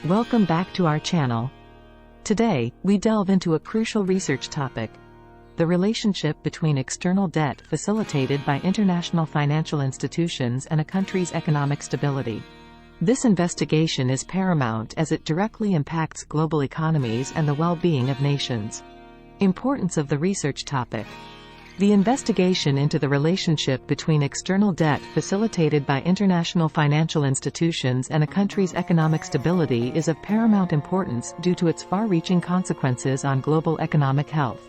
Welcome back to our channel. Today, we delve into a crucial research topic: the relationship between external debt facilitated by international financial institutions and a country's economic stability. This investigation is paramount as it directly impacts global economies and the well-being of nations. Importance of the research topic. The investigation into the relationship between external debt facilitated by international financial institutions and a country's economic stability is of paramount importance due to its far-reaching consequences on global economic health.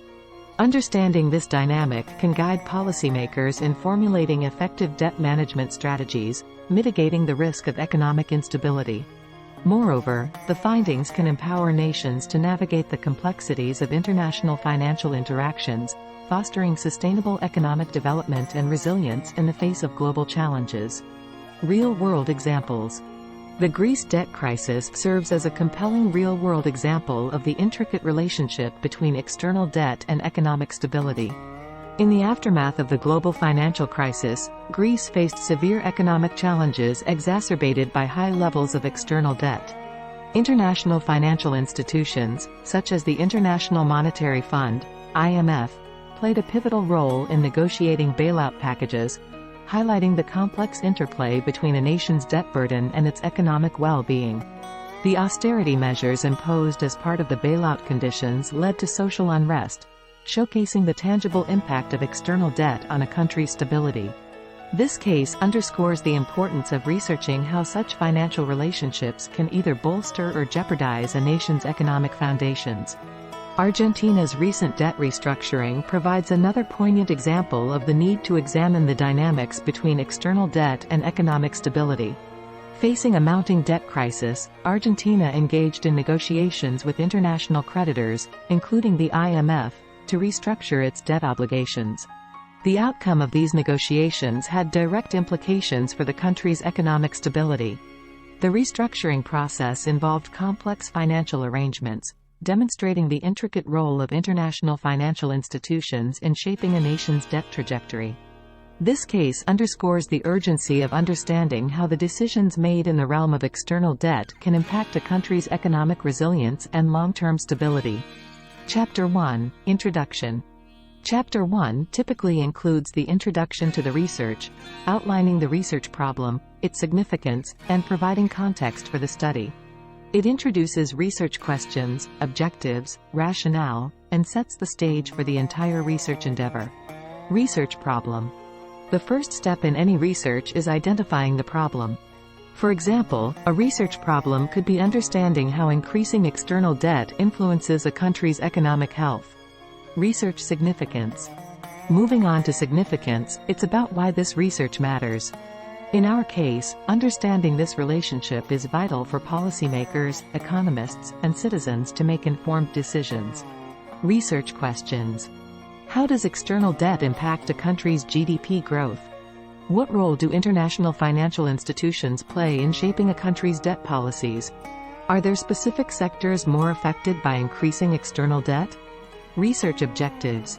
Understanding this dynamic can guide policymakers in formulating effective debt management strategies, mitigating the risk of economic instability. Moreover, the findings can empower nations to navigate the complexities of international financial interactions, fostering sustainable economic development and resilience in the face of global challenges. Real-world examples. The Greece debt crisis serves as a compelling real-world example of the intricate relationship between external debt and economic stability. In the aftermath of the global financial crisis, Greece faced severe economic challenges exacerbated by high levels of external debt. International financial institutions, such as the International Monetary Fund, IMF, played a pivotal role in negotiating bailout packages, highlighting the complex interplay between a nation's debt burden and its economic well-being. The austerity measures imposed as part of the bailout conditions led to social unrest, showcasing the tangible impact of external debt on a country's stability. This case underscores the importance of researching how such financial relationships can either bolster or jeopardize a nation's economic foundations. Argentina's recent debt restructuring provides another poignant example of the need to examine the dynamics between external debt and economic stability. Facing a mounting debt crisis, Argentina engaged in negotiations with international creditors, including the IMF, to restructure its debt obligations. The outcome of these negotiations had direct implications for the country's economic stability. The restructuring process involved complex financial arrangements, demonstrating the intricate role of international financial institutions in shaping a nation's debt trajectory. This case underscores the urgency of understanding how the decisions made in the realm of external debt can impact a country's economic resilience and long-term stability. Chapter 1: Introduction. Chapter 1 typically includes the introduction to the research, outlining the research problem, its significance, and providing context for the study. It introduces research questions, objectives, rationale, and sets the stage for the entire research endeavor. Research problem. The first step in any research is identifying the problem. For example, a research problem could be understanding how increasing external debt influences a country's economic health. Research significance. Moving on to significance, it's about why this research matters. In our case, understanding this relationship is vital for policymakers, economists, and citizens to make informed decisions. Research questions. How does external debt impact a country's GDP growth? What role do international financial institutions play in shaping a country's debt policies? Are there specific sectors more affected by increasing external debt? Research objectives.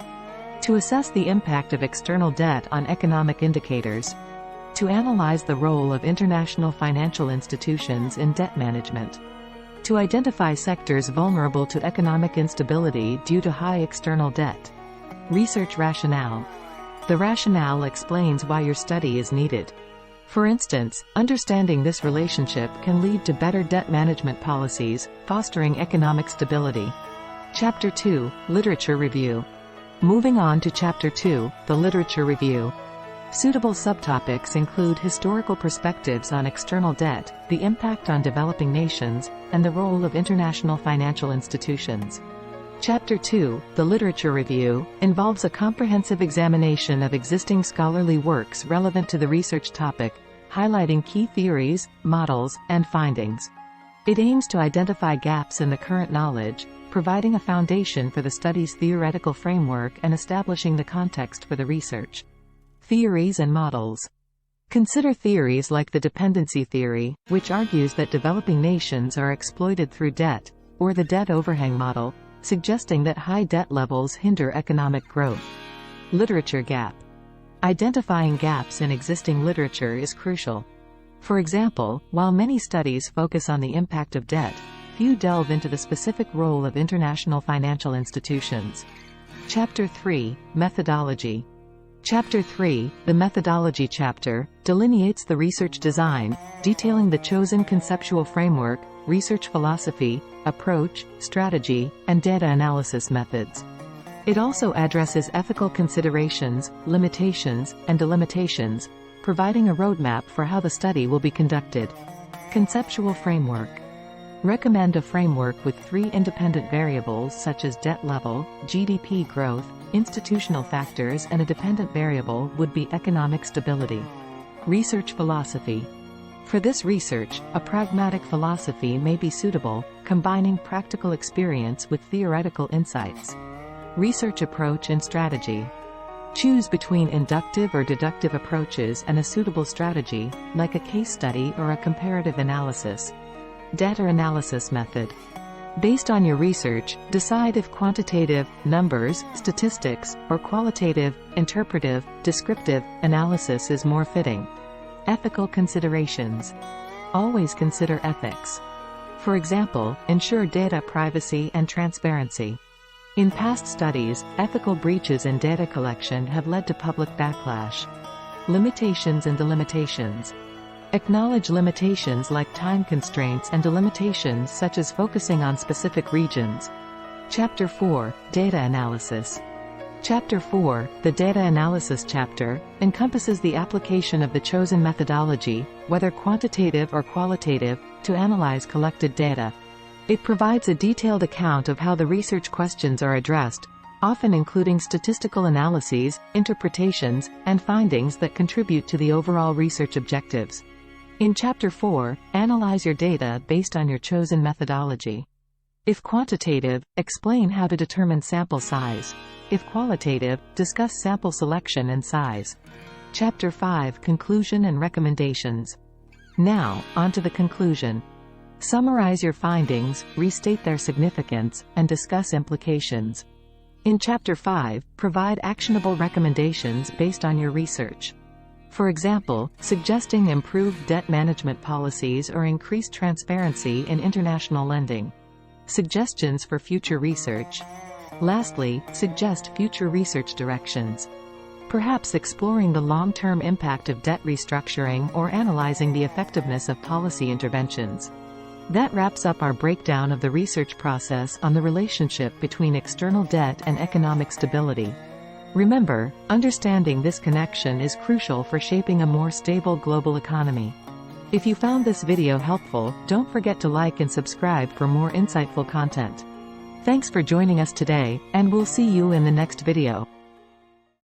To assess the impact of external debt on economic indicators. To analyze the role of international financial institutions in debt management. To identify sectors vulnerable to economic instability due to high external debt. Research rationale. The rationale explains why your study is needed. For instance, understanding this relationship can lead to better debt management policies, fostering economic stability. Chapter 2: Literature review. Moving on to Chapter 2: The literature review. Suitable subtopics include historical perspectives on external debt, the impact on developing nations, and the role of international financial institutions. Chapter 2, The Literature Review, involves a comprehensive examination of existing scholarly works relevant to the research topic, highlighting key theories, models, and findings. It aims to identify gaps in the current knowledge, providing a foundation for the study's theoretical framework and establishing the context for the research. Theories and models. Consider theories like the dependency theory, which argues that developing nations are exploited through debt, or the debt overhang model, suggesting that high debt levels hinder economic growth. Literature gap. Identifying gaps in existing literature is crucial. For example, while many studies focus on the impact of debt, few delve into the specific role of international financial institutions. Chapter 3, Methodology. Chapter 3, the Methodology chapter, delineates the research design, detailing the chosen conceptual framework, research philosophy, approach, strategy, and data analysis methods. It also addresses ethical considerations, limitations, and delimitations, providing a roadmap for how the study will be conducted. Conceptual framework. Recommend a framework with 3 independent variables such as debt level, GDP growth, institutional factors, and a dependent variable would be economic stability. Research philosophy. For this research, a pragmatic philosophy may be suitable, combining practical experience with theoretical insights. Research approach and strategy. Choose between inductive or deductive approaches and a suitable strategy, like a case study or a comparative analysis. Data analysis method. Based on your research, decide if quantitative, numbers, statistics, or qualitative, interpretive, descriptive analysis is more fitting. Ethical considerations. Always consider ethics. For example, ensure data privacy and transparency. In past studies, ethical breaches in data collection have led to public backlash. Limitations and delimitations. Acknowledge limitations like time constraints and delimitations such as focusing on specific regions. Chapter 4, Data Analysis. Chapter 4, the Data Analysis chapter, encompasses the application of the chosen methodology, whether quantitative or qualitative, to analyze collected data. It provides a detailed account of how the research questions are addressed, often including statistical analyses, interpretations, and findings that contribute to the overall research objectives. In Chapter 4, analyze your data based on your chosen methodology. If quantitative, explain how to determine sample size. If qualitative, discuss sample selection and size. Chapter 5, Conclusion and Recommendations. Now, on to the conclusion. Summarize your findings, restate their significance, and discuss implications. In Chapter 5, provide actionable recommendations based on your research. For example, suggesting improved debt management policies or increased transparency in international lending. Suggestions for future research. Lastly, suggest future research directions. Perhaps exploring the long-term impact of debt restructuring or analyzing the effectiveness of policy interventions. That wraps up our breakdown of the research process on the relationship between external debt and economic stability. Remember, understanding this connection is crucial for shaping a more stable global economy. If you found this video helpful, don't forget to like and subscribe for more insightful content. Thanks for joining us today, and we'll see you in the next video.